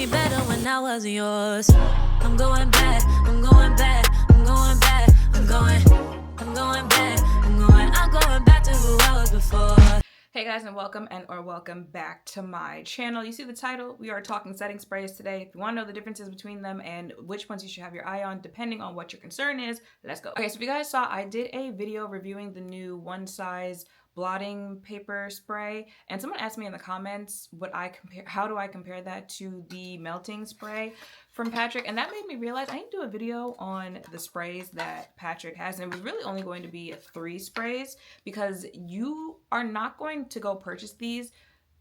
me better when I wasn't yours. I'm going back, I'm going back, I'm going back, I'm going back to who I was before. Hey guys, and welcome back to my channel. You see the title? We are talking setting sprays today. If you want to know the differences between them and which ones you should have your eye on depending on what your concern is, let's go. Okay, so if you guys saw, I did a video reviewing the new one size blotting paper spray, and someone asked me in the comments how do I compare that to the melting spray from Patrick, and that made me realize I need to do a video on the sprays that Patrick has, and it was really only going to be 3 sprays because you are not going to go purchase these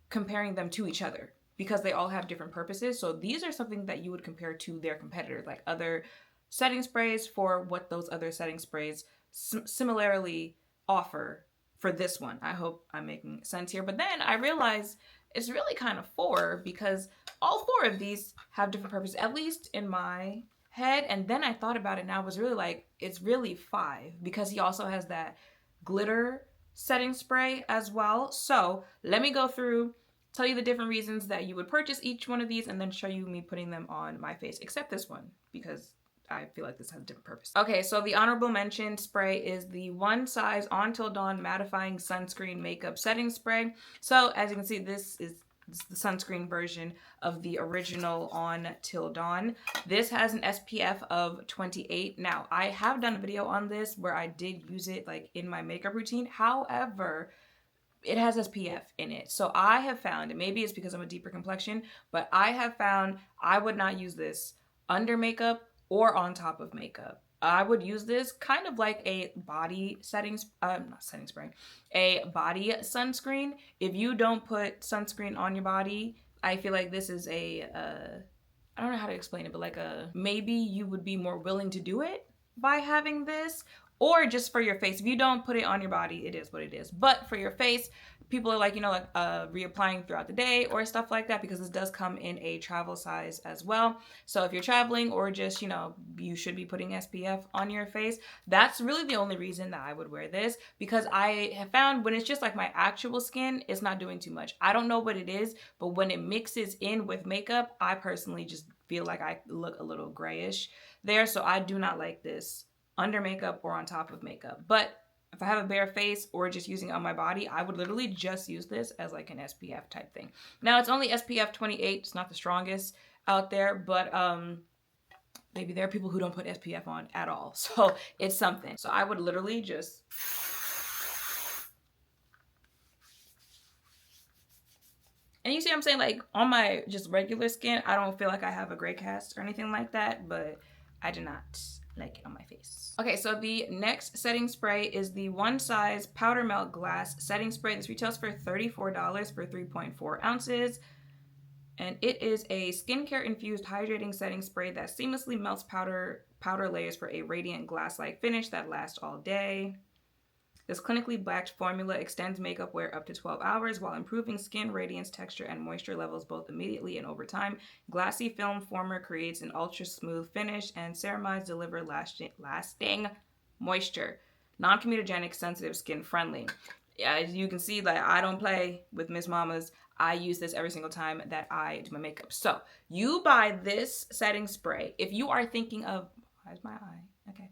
comparing them to each other because they all have different purposes. So these are something that you would compare to their competitors, like other setting sprays for what those other setting sprays similarly offer for this one. I hope I'm making sense here. But then I realized it's really kind of 4 because all 4 of these have different purposes, at least in my head. And then I thought about it and I was really like, it's really 5 because he also has that glitter setting spray as well. So let me go through, tell you the different reasons that you would purchase each one of these, and then show you me putting them on my face, except this one because I feel like this has a different purpose. Okay, so the honorable mention spray is the One Size On Till Dawn Mattifying Sunscreen Makeup Setting Spray. So as you can see, this is the sunscreen version of the original On Till Dawn. This has an SPF of 28. Now, I have done a video on this where I did use it like in my makeup routine. However, it has SPF in it. So I have found, and maybe it's because I'm a deeper complexion, but I have found I would not use this under makeup or on top of makeup. I would use this kind of like a body a body sunscreen. If you don't put sunscreen on your body, I feel like this is I don't know how to explain it, but like maybe you would be more willing to do it by having this, or just for your face. If you don't put it on your body, it is what it is. But for your face, people are like, reapplying throughout the day or stuff like that, because this does come in a travel size as well. So if you're traveling or just, you should be putting SPF on your face. That's really the only reason that I would wear this, because I have found when it's just like my actual skin, it's not doing too much. I don't know what it is, but when it mixes in with makeup, I personally just feel like I look a little grayish there. So I do not like this under makeup or on top of makeup. But if I have a bare face or just using it on my body, I would literally just use this as like an SPF type thing. Now it's only SPF 28. It's not the strongest out there, but maybe there are people who don't put SPF on at all. So it's something. So I would literally just, and you see what I'm saying? Like on my just regular skin, I don't feel like I have a gray cast or anything like that, but I do not like it on my face. Okay, so the next setting spray is the One Size Powder Melt Glass Setting Spray. This retails for $34 for 3.4 ounces. And it is a skincare infused hydrating setting spray that seamlessly melts powder layers for a radiant glass-like finish that lasts all day. This clinically backed formula extends makeup wear up to 12 hours while improving skin radiance, texture, and moisture levels both immediately and over time. Glassy film former creates an ultra smooth finish, and ceramides deliver lasting moisture. Non-comedogenic, sensitive, skin friendly. As you can see, like I don't play with Miss Mamas. I use this every single time that I do my makeup. So you buy this setting spray if you are thinking of, where's my eye? Okay.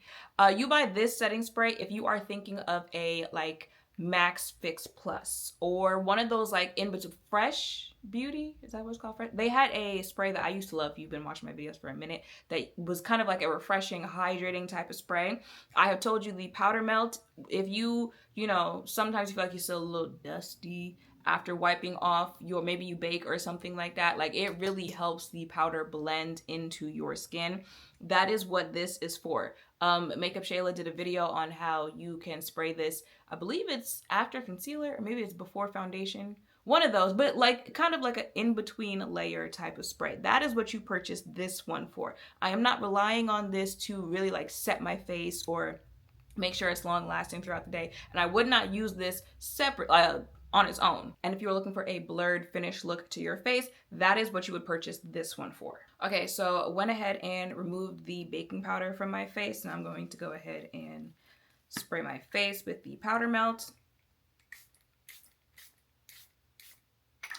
You buy this setting spray if you are thinking of a like Max Fix Plus or one of those like in between. Fresh Beauty, is that what it's called? Fresh? They had a spray that I used to love. If you've been watching my videos for a minute, that was kind of like a refreshing, hydrating type of spray. I have told you the powder melt. If you sometimes you feel like you're still a little dusty after wiping off maybe you bake or something like that, like it really helps the powder blend into your skin. That is what this is for. Makeup Shayla did a video on how you can spray this. I believe it's after concealer or maybe it's before foundation. One of those, but like kind of like an in-between layer type of spray. That is what you purchased this one for. I am not relying on this to really like set my face or make sure it's long lasting throughout the day. And I would not use this separate on its own. And if you're looking for a blurred finish look to your face, that is what you would purchase this one for. Okay, so I went ahead and removed the baking powder from my face, and I'm going to go ahead and spray my face with the powder melt.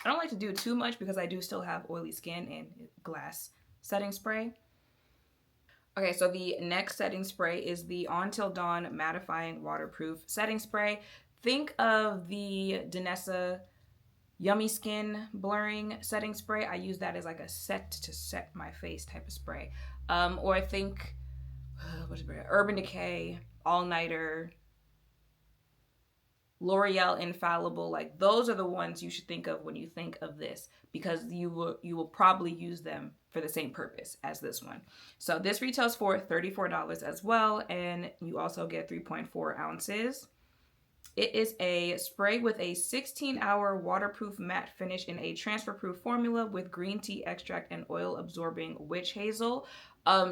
I don't like to do too much because I do still have oily skin and glass setting spray. Okay, so the next setting spray is the Until Dawn Mattifying Waterproof Setting Spray. Think of the Danessa Yummy Skin Blurring Setting Spray. I use that as like a set to set my face type of spray. Or think, what's it? Urban Decay, All Nighter, L'Oreal Infallible. Like those are the ones you should think of when you think of this, because you will probably use them for the same purpose as this one. So this retails for $34 as well, and you also get 3.4 ounces. It is a spray with a 16-hour waterproof matte finish in a transfer-proof formula with green tea extract and oil-absorbing witch hazel.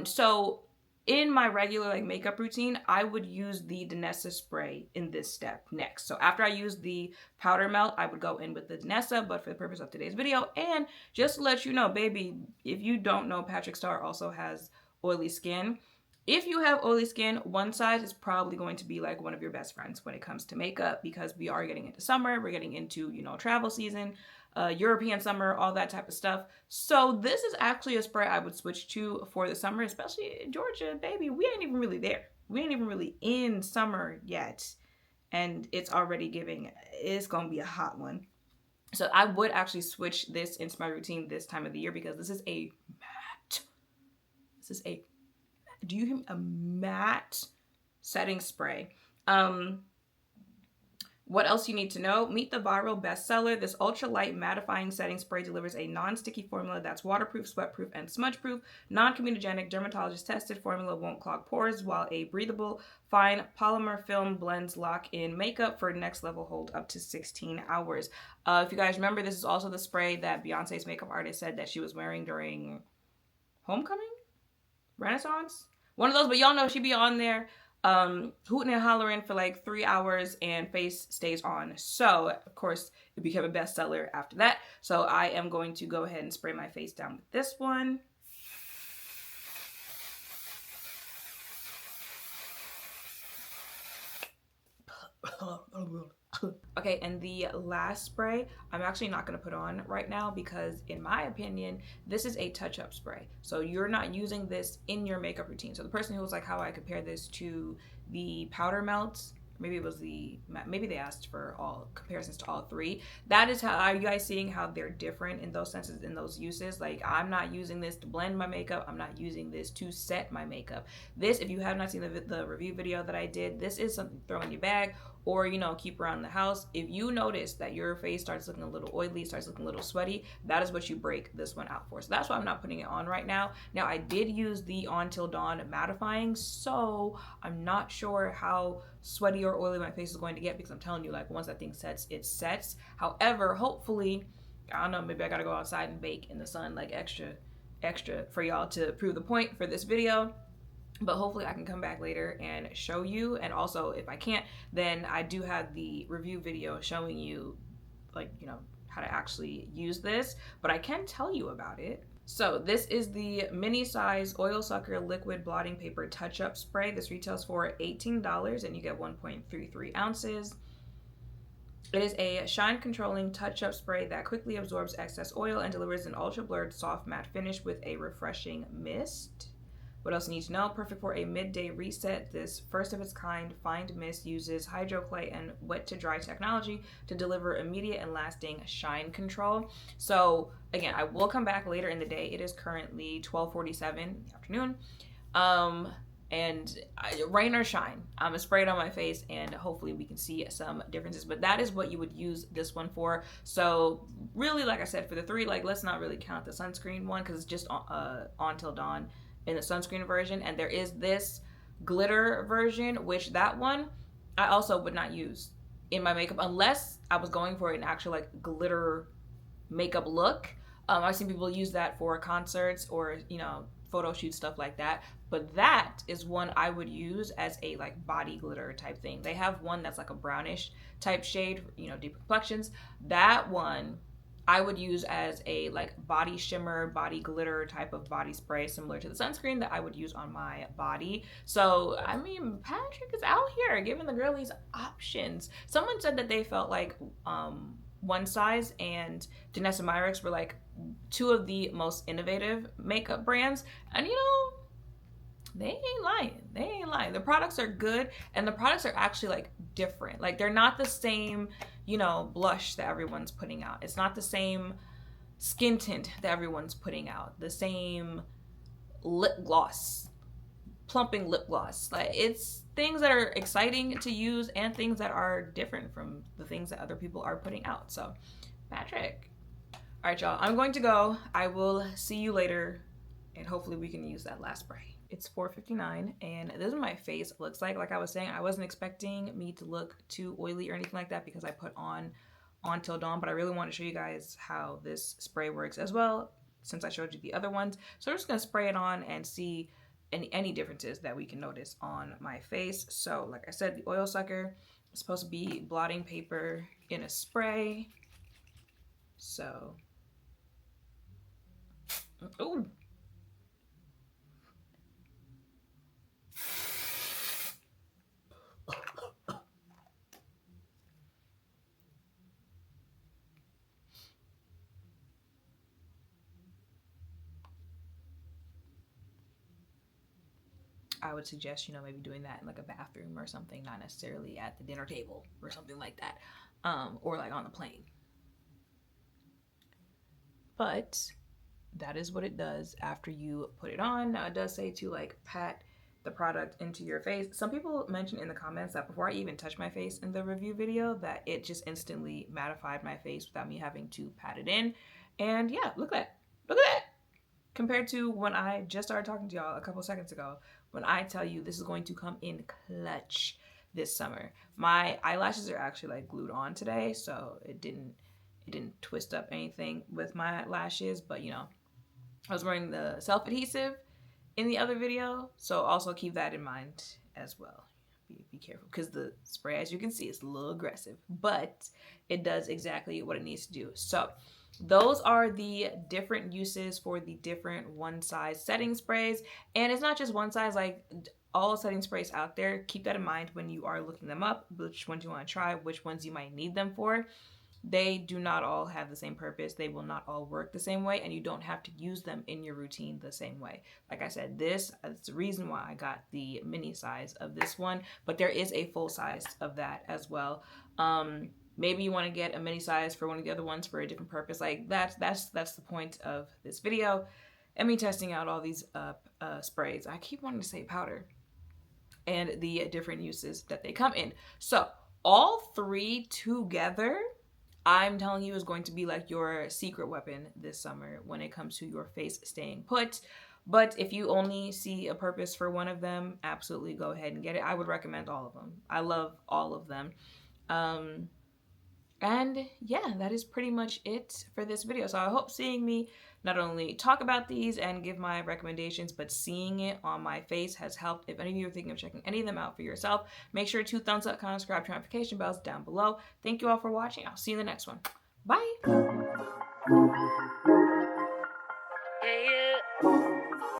So in my regular like makeup routine, I would use the Danessa spray in this step next. So after I use the powder melt, I would go in with the Danessa, but for the purpose of today's video, and just to let you know, baby, if you don't know, Patrick Starrr also has oily skin. If you have oily skin, one size is probably going to be like one of your best friends when it comes to makeup, because we are getting into summer, we're getting into, you know, travel season, European summer, all that type of stuff. So this is actually a spray I would switch to for the summer, especially in Georgia, baby. We ain't even really there. We ain't even really in summer yet. And it's already giving, it's gonna be a hot one. So I would actually switch this into my routine this time of the year, because this is a matte. This is a, do you hear me? A matte setting spray. What else you need to know? Meet the viral bestseller. This ultra-light mattifying setting spray delivers a non-sticky formula that's waterproof, sweat-proof, and smudge-proof. Non-comedogenic, dermatologist-tested formula won't clog pores, while a breathable, fine polymer film blends lock-in makeup for next-level hold up to 16 hours. If you guys remember, this is also the spray that Beyonce's makeup artist said that she was wearing during Homecoming? Renaissance? One of those, but y'all know she be on there hooting and hollering for like 3 hours and face stays on. So of course it became a bestseller after that. So I am going to go ahead and spray my face down with this one. Okay, and the last spray I'm actually not going to put on right now, because in my opinion this is a touch-up spray, so you're not using this in your makeup routine. So the person who was like, how I compare this to the powder melts, maybe it was the, maybe they asked for all comparisons to all three. That is how, are you guys seeing how they're different in those senses, in those uses? Like, I'm not using this to blend my makeup, I'm not using this to set my makeup. This, if you have not seen the review video that I did, this is something to throw in your bag, or, you know, keep around the house. If you notice that your face starts looking a little oily, starts looking a little sweaty, that is what you break this one out for. So that's why I'm not putting it on right now. Now, I did use the Until Dawn mattifying, so I'm not sure how sweaty or oily my face is going to get, because I'm telling you, like, once that thing sets, it sets. However, hopefully, I don't know, maybe I gotta go outside and bake in the sun, like extra for y'all to prove the point for this video. But hopefully I can come back later and show you. And also, if I can't, then I do have the review video showing you, like, you know, how to actually use this, but I can tell you about it. So this is the mini size oil sucker liquid blotting paper touch-up spray. This retails for $18 and you get 1.33 ounces. It is a shine controlling touch-up spray that quickly absorbs excess oil and delivers an ultra blurred soft matte finish with a refreshing mist. What else you need to know? Perfect for a midday reset. This first of its kind Find Mist uses hydro clay and wet to dry technology to deliver immediate and lasting shine control. So again, I will come back later in the day. It is currently 12:47 in the afternoon. And rain or shine, I'm gonna spray it on my face and hopefully we can see some differences. But that is what you would use this one for. So really, like I said, for the three, like, let's not really count the sunscreen one because it's just Until Dawn in the sunscreen version, and there is this glitter version, which that one I also would not use in my makeup unless I was going for an actual like glitter makeup look. I've seen people use that for concerts or, you know, photo shoots, stuff like that, but that is one I would use as a like body glitter type thing. They have one that's like a brownish type shade, you know, deep complexions. That one I would use as a like body shimmer, body glitter type of body spray, similar to the sunscreen that I would use on my body. So, I mean, Patrick is out here giving the girlies options. Someone said that they felt like One Size and Danessa Myricks were like two of the most innovative makeup brands. And you know, they ain't lying. They ain't lying. The products are good, and the products are actually like different. Like they're not the same, you know, blush that everyone's putting out. It's not the same skin tint that everyone's putting out. The same lip gloss, plumping lip gloss. Like it's things that are exciting to use and things that are different from the things that other people are putting out. So, Patrick. All right, y'all. I'm going to go. I will see you later, and hopefully we can use that last spray. It's 4:59, and this is what my face looks like. Like I was saying, I wasn't expecting me to look too oily or anything like that because I put on Till Dawn, but I really want to show you guys how this spray works as well, since I showed you the other ones. So I'm just gonna spray it on and see any differences that we can notice on my face. So like I said, the oil sucker is supposed to be blotting paper in a spray. So, ooh. I would suggest, you know, maybe doing that in like a bathroom or something, not necessarily at the dinner table or something like that, or like on the plane. But that is what it does after you put it on. Now it does say to like pat the product into your face. Some people mentioned in the comments that before I even touched my face in the review video that it just instantly mattified my face without me having to pat it in. And yeah, look at that. Look at that. Compared to when I just started talking to y'all a couple seconds ago, when I tell you this is going to come in clutch this summer. My eyelashes are actually like glued on today, so it didn't twist up anything with my lashes, but you know, I was wearing the self-adhesive in the other video, so also keep that in mind as well. Be careful, because the spray, as you can see, is a little aggressive, but it does exactly what it needs to do. So those are the different uses for the different One Size setting sprays. And it's not just One Size, like all setting sprays out there. Keep that in mind when you are looking them up, which ones you want to try, which ones you might need them for. They do not all have the same purpose. They will not all work the same way, and you don't have to use them in your routine the same way. Like I said, this is the reason why I got the mini size of this one, but there is a full size of that as well. Maybe you want to get a mini size for one of the other ones for a different purpose. Like that's the point of this video, and me testing out all these sprays. I keep wanting to say powder, and the different uses that they come in. So all three together, I'm telling you, is going to be like your secret weapon this summer when it comes to your face staying put. But if you only see a purpose for one of them, absolutely go ahead and get it. I would recommend all of them. I love all of them. And yeah, that is pretty much it for this video. So I hope seeing me not only talk about these and give my recommendations, but seeing it on my face has helped. If any of you are thinking of checking any of them out for yourself, make sure to thumbs up, comment, subscribe, turn notification bells down below. Thank you all for watching. I'll see you in the next one. Bye.